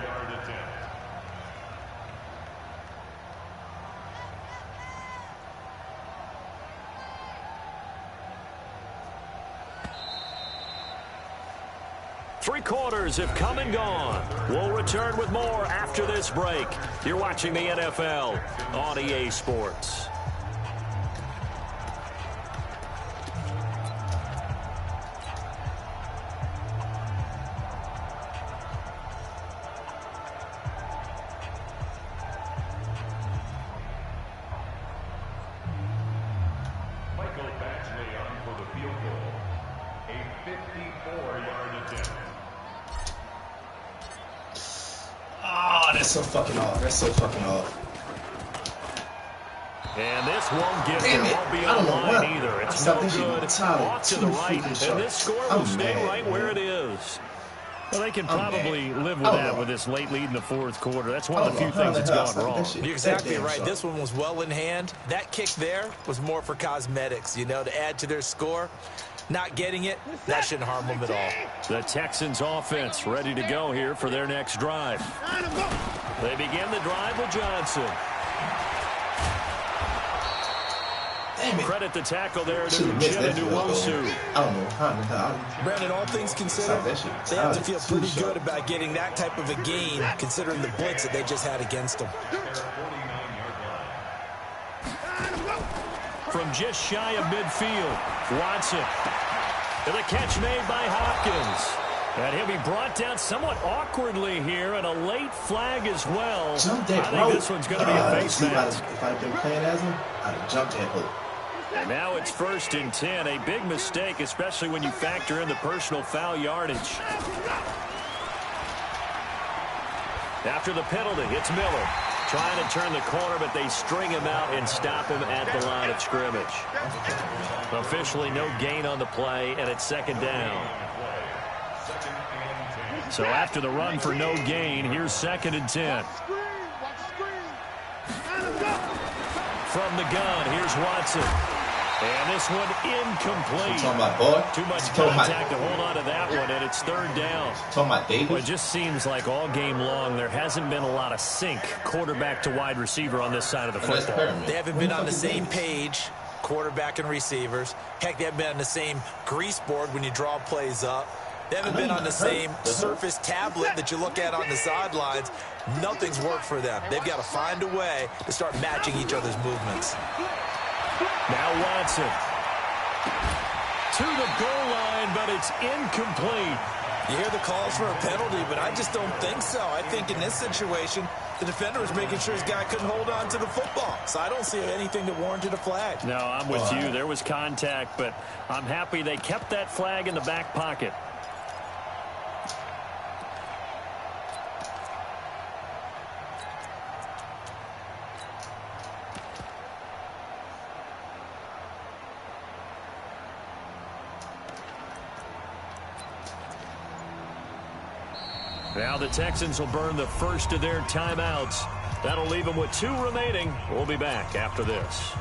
Three quarters have come and gone. We'll return with more after this break. You're watching the NFL on EA Sports. That's so fucking off. That's so fucking off. And this won't get it. Won't be on the line either. It's no good. Off to the right. And this score will stay right where it is. Well, they can probably live with that with this late lead in the 4th quarter. That's one of the few things that's gone wrong. You're exactly right. This one was well in hand. That kick there was more for cosmetics, you know, to add to their score. Not getting it, that shouldn't harm them at all. The Texans offense ready to go here for their next drive. They begin the drive with Johnson. Credit the tackle there to Nuwosu. I don't know how. Brandon, all things considered, they have to feel pretty good about getting that type of a gain, considering the blitz that they just had against them. From just shy of midfield, Watson. And the catch made by Hopkins. And he'll be brought down somewhat awkwardly here, and a late flag as well. Jump that, I think this one's going to be a face mask. If I'd been playing as him, I'd have jumped that hook. And now it's 1st and 10. A big mistake, especially when you factor in the personal foul yardage. After the penalty, it's Miller. Trying to turn the corner, but they string him out and stop him at the line of scrimmage. Officially no gain on the play, and it's 2nd down. So after the run for no gain, here's 2nd and 10. From the gun, here's Watson. And this one incomplete. Too much contact to hold on to that one, and it's 3rd down. Well, it just seems like all game long there hasn't been a lot of sync quarterback to wide receiver on this side of the football. They haven't been on the same page, quarterback and receivers. Heck, they haven't been on the same grease board when you draw plays up. They haven't been on the same Surface tablet that you look at on the sidelines. Nothing's worked for them. They've got to find a way to start matching each other's movements. Now Watson. To the goal line, but it's incomplete. You hear the calls for a penalty, but I just don't think so. I think in this situation, the defender was making sure his guy couldn't hold on to the football. So I don't see anything that warranted a flag. No, I'm with you. There was contact, but I'm happy they kept that flag in the back pocket. Now the Texans will burn the first of their timeouts. That'll leave them with 2 remaining. We'll be back after this.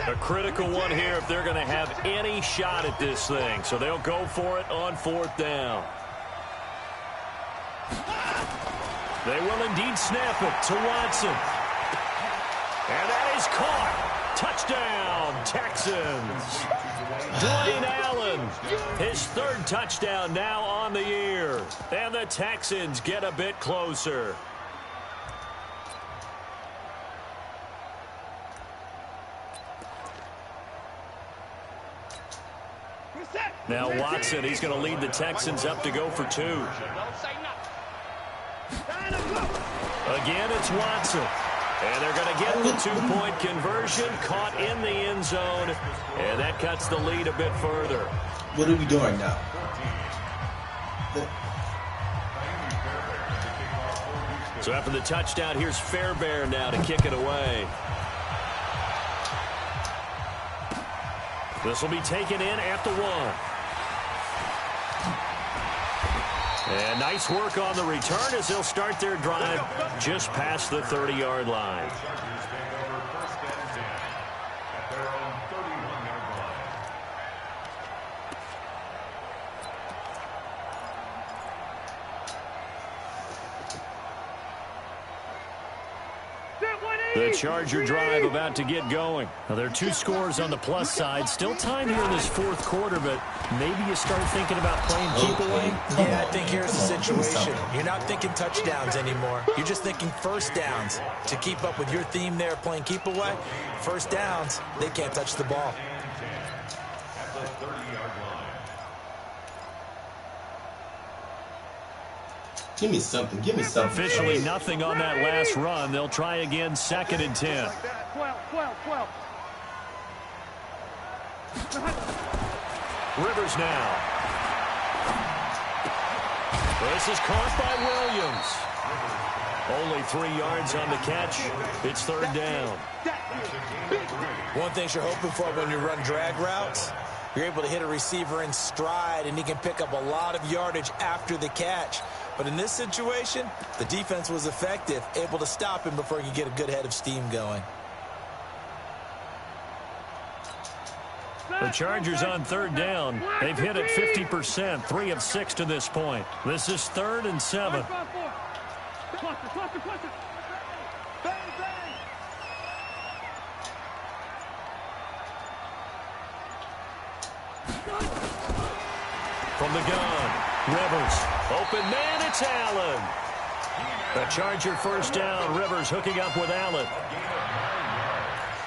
A critical one here if they're going to have any shot at this thing. So they'll go for it on 4th down. They will indeed snap it to Watson. And that is caught. Touchdown, Texans. Dwayne Allen, his 3rd touchdown now on the year. And the Texans get a bit closer. Now Watson, he's going to lead the Texans up to go for 2. Again, it's Watson. And they're going to get the 2-point conversion, caught in the end zone, and that cuts the lead a bit further. What are we doing now? So after the touchdown, here's Fairbairn now to kick it away. This will be taken in at the 1. And nice work on the return as they'll start their drive just past the 30-yard line. The Charger drive about to get going. Now, there are 2 scores on the plus side. Still time here in this 4th quarter, but maybe you start thinking about playing keep away. Yeah, I think here's the situation. You're not thinking touchdowns anymore. You're just thinking 1st downs. To keep up with your theme there, playing keep away, 1st downs, they can't touch the ball. Give me something. Give me something. Officially nothing on that last run. They'll try again, 2nd and 10. 12. Rivers now. This is caught by Williams. Only 3 yards on the catch. It's 3rd down. One thing you're hoping for when you run drag routes, you're able to hit a receiver in stride, and he can pick up a lot of yardage after the catch. But in this situation, the defense was effective, able to stop him before he could get a good head of steam going. The Chargers on 3rd down. They've hit it 50%, 3 of 6 to this point. This is 3rd and 7. From the gun, Rivers. Open man, it's Allen. The Charger first down. Rivers hooking up with Allen.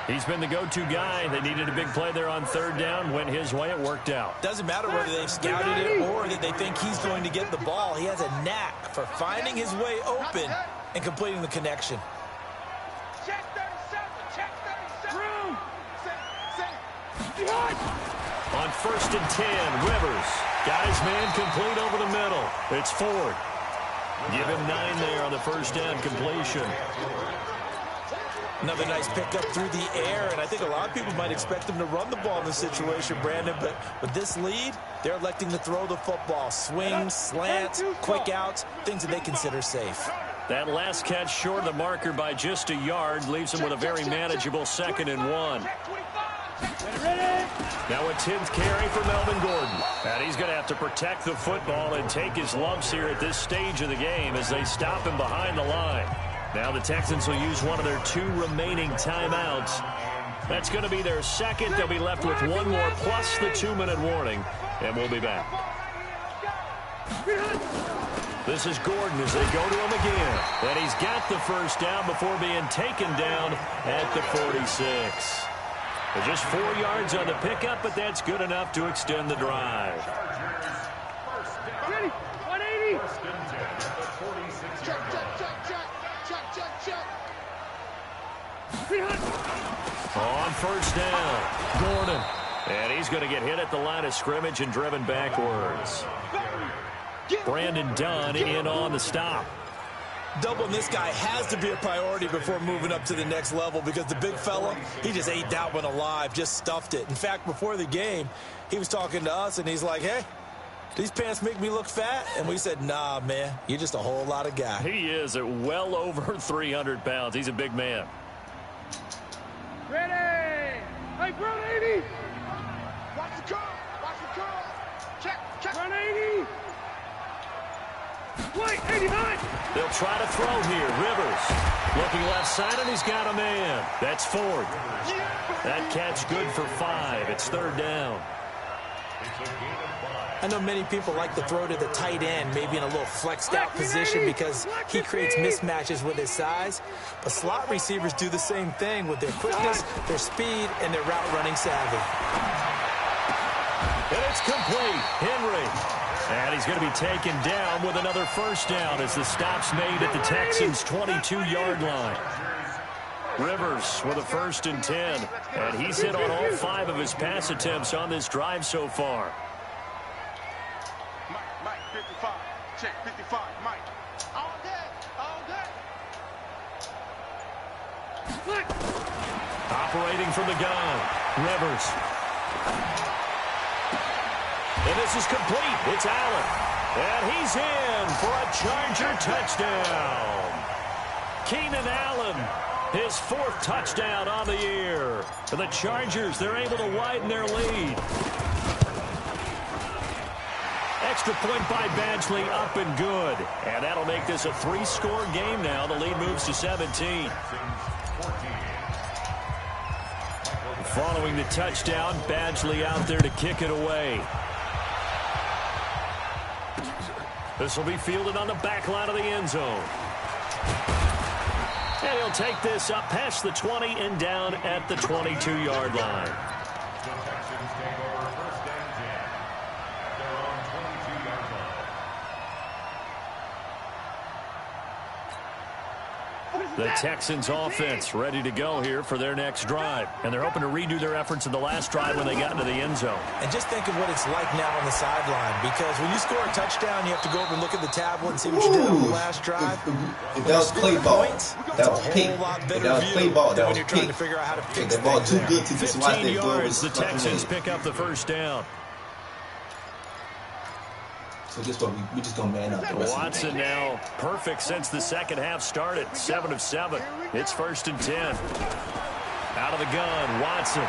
He's been the go-to guy. They needed a big play there on third down. Went his way. It worked out. Doesn't matter whether they've scouted it or that they think he's going to get the ball. He has a knack for finding his way open and completing the connection. Check 37. Check 37. On first and 10, Rivers. Got his man complete over the middle. It's Ford. Give him 9 there on the first down completion. Another nice pickup through the air, and I think a lot of people might expect them to run the ball in this situation, Brandon, but with this lead, they're electing to throw the football. Swings, slants, quick outs, things that they consider safe. That last catch short of the marker by just a yard leaves him with a very manageable 2nd and 1. Now a 10th carry for Melvin Gordon. And he's going to have to protect the football and take his lumps here at this stage of the game as they stop him behind the line. Now the Texans will use one of their 2 remaining timeouts. That's going to be their second. They'll be left with 1 more plus the 2-minute warning. And we'll be back. This is Gordon as they go to him again. And he's got the first down before being taken down at the 46. Just 4 yards on the pickup, but that's good enough to extend the drive. Ready, 180. On first down, Gordon. And he's going to get hit at the line of scrimmage and driven backwards. Brandon Dunn in on the stop. Doubling this guy has to be a priority before moving up to the next level because the big fella, he just ate that one alive, just stuffed it. In fact, before the game, he was talking to us, and he's like, hey, these pants make me look fat? And we said, nah, man, you're just a whole lot of guy. He is at well over 300 pounds. He's a big man. Ready. Hey, front 80. Watch the curl. Watch the curl. Check. Front 80. Wait, 89. They'll try to throw here. Rivers looking left side, and he's got a man. That's Ford. That catch good for 5. It's 3rd down. I know many people like to throw to the tight end, maybe in a little flexed out position because he creates mismatches with his size. But slot receivers do the same thing with their quickness, their speed, and their route running savvy. And it's complete. Henry. And he's going to be taken down with another first down as the stop's made at the Texans' 22-yard line. Rivers with a 1st and 10. And he's hit on all 5 of his pass attempts on this drive so far. Mike, 55. Check, 55, Mike. All day. Operating from the gun. Rivers. And this is complete. It's Allen. And he's in for a Charger touchdown. Keenan Allen, his 4th touchdown on the year. For the Chargers, they're able to widen their lead. Extra point by Badgley, up and good. And that'll make this a 3-score game now. The lead moves to 17. Following the touchdown, Badgley out there to kick it away. This will be fielded on the back line of the end zone. And he'll take this up past the 20 and down at the 22-yard line. The Texans offense ready to go here for their next drive. And they're hoping to redo their efforts in the last drive when they got into the end zone. And just think of what it's like now on the sideline, because when you score a touchdown, you have to go over and look at the tablet and see what you did on the last drive. If that was play ball, that was pick. If that was play ball, that was pick. trying to figure out how to fix that ball too good to just watch 15 that yards, the Texans pick up the first down. So just what we just gonna man up the rest Watson of the now perfect since the second half started. 7 of 7. It's 1st and 10. Out of the gun, Watson.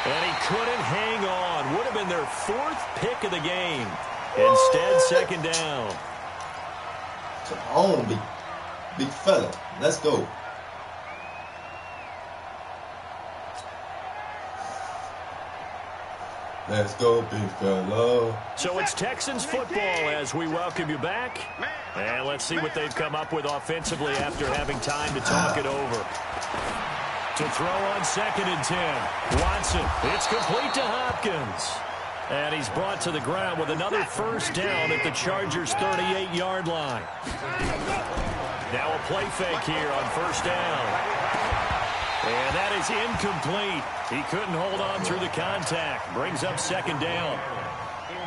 And he couldn't hang on. Would have been their 4th pick of the game. Instead, 2nd down. Come on, Big fella. Let's go. Let's go, big fella. So it's Texans football as we welcome you back. And let's see what they've come up with offensively after having time to talk it over. To throw on 2nd and 10. Watson. It's complete to Hopkins. And he's brought to the ground with another first down at the Chargers' 38-yard line. Now a play fake here on first down. And that is incomplete. He couldn't hold on through the contact. Brings up 2nd down.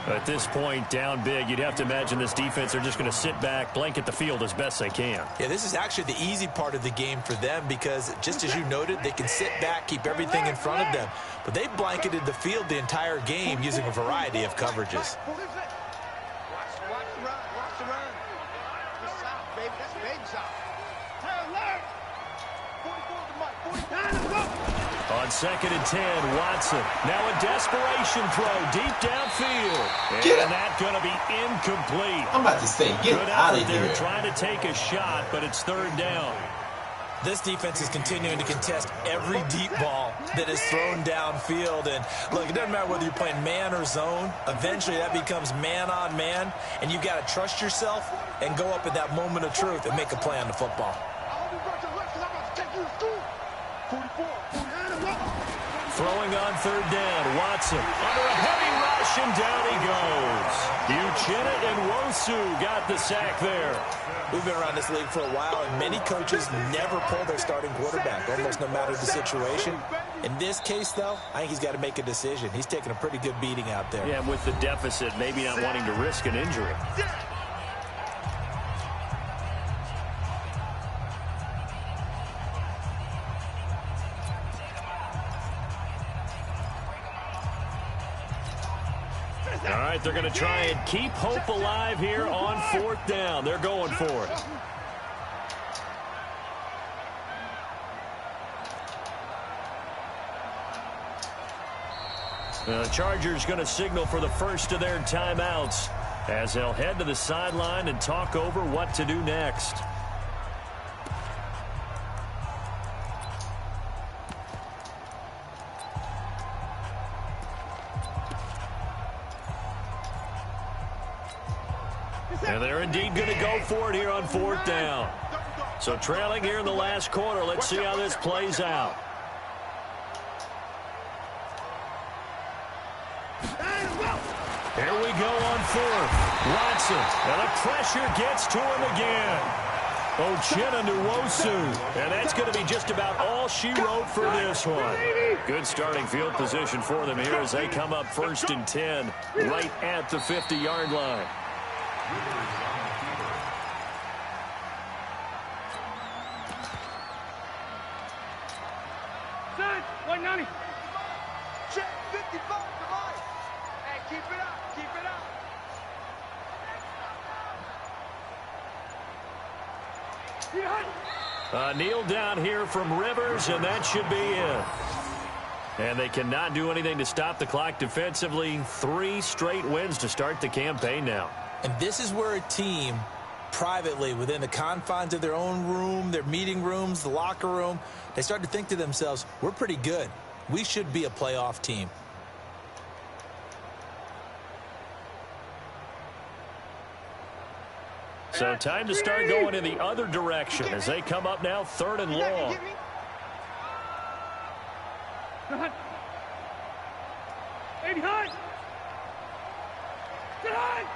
At this point, down big, you'd have to imagine this defense are just going to sit back, blanket the field as best they can. Yeah, this is actually the easy part of the game for them because, just as you noted, they can sit back, keep everything in front of them. But they blanketed the field the entire game using a variety of coverages. Watch the run. Watch the run. That's south, baby. That's baby south. Alert! 44 to Mike. 44. On 2nd and 10, Watson. Now a desperation throw deep downfield. And that's going to be incomplete. I'm about to say, get out of here. They're trying to take a shot, but it's 3rd down. This defense is continuing to contest every deep ball that is thrown downfield. And, look, it doesn't matter whether you're playing man or zone. Eventually, that becomes man on man. And you've got to trust yourself and go up at that moment of truth and make a play on the football. Throwing on 3rd down, Watson under a heavy rush, and down he goes. Uchenna and Wosu got the sack there. We've been around this league for a while, and many coaches never pull their starting quarterback, almost no matter the situation. In this case, though, I think he's got to make a decision. He's taking a pretty good beating out there. Yeah, with the deficit, maybe not wanting to risk an injury. All right, they're going to try and keep hope alive here on 4th down. They're going for it. The Chargers going to signal for the first of their timeouts as they'll head to the sideline and talk over what to do next. And they're indeed going to go for it here on 4th down. So trailing here in the last quarter. Let's see how this plays out. Here we go on 4th. Watson. And the pressure gets to him again. Uchenna Nwosu. And that's going to be just about all she wrote for this one. Good starting field position for them here as they come up 1st and 10 right at the 50-yard line. Son, 190. Check 55 to Mike. Hey, keep it up. Keep it up. Kneel down here from Rivers, and that should be it. And they cannot do anything to stop the clock defensively. 3 straight wins to start the campaign now. And this is where a team, privately, within the confines of their own room, their meeting rooms, the locker room, they start to think to themselves, we're pretty good. We should be a playoff team. So time to start going in the other direction as they come up now 3rd and long. Hunt. 80 Hunt. Hunt.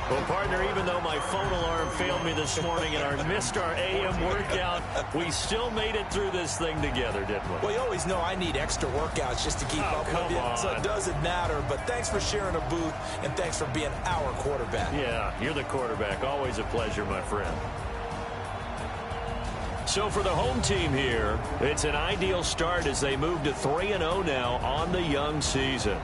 Well, partner, even though my phone alarm failed me this morning and I missed our AM workout, we still made it through this thing together, didn't we? Well, you always know I need extra workouts just to keep up with you, so it doesn't matter. But thanks for sharing a booth, and thanks for being our quarterback. Yeah, you're the quarterback. Always a pleasure, my friend. So for the home team here, it's an ideal start as they move to 3-0 now on the young season.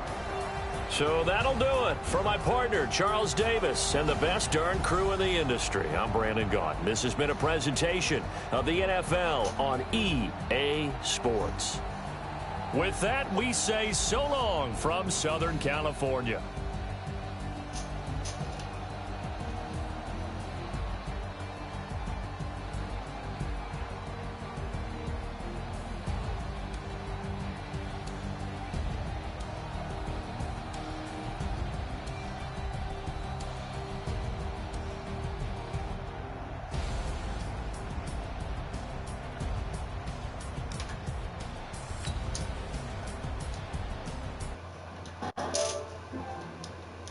So that'll do it for my partner, Charles Davis, and the best darn crew in the industry. I'm Brandon Gaughan. This has been a presentation of the NFL on EA Sports. With that, we say so long from Southern California.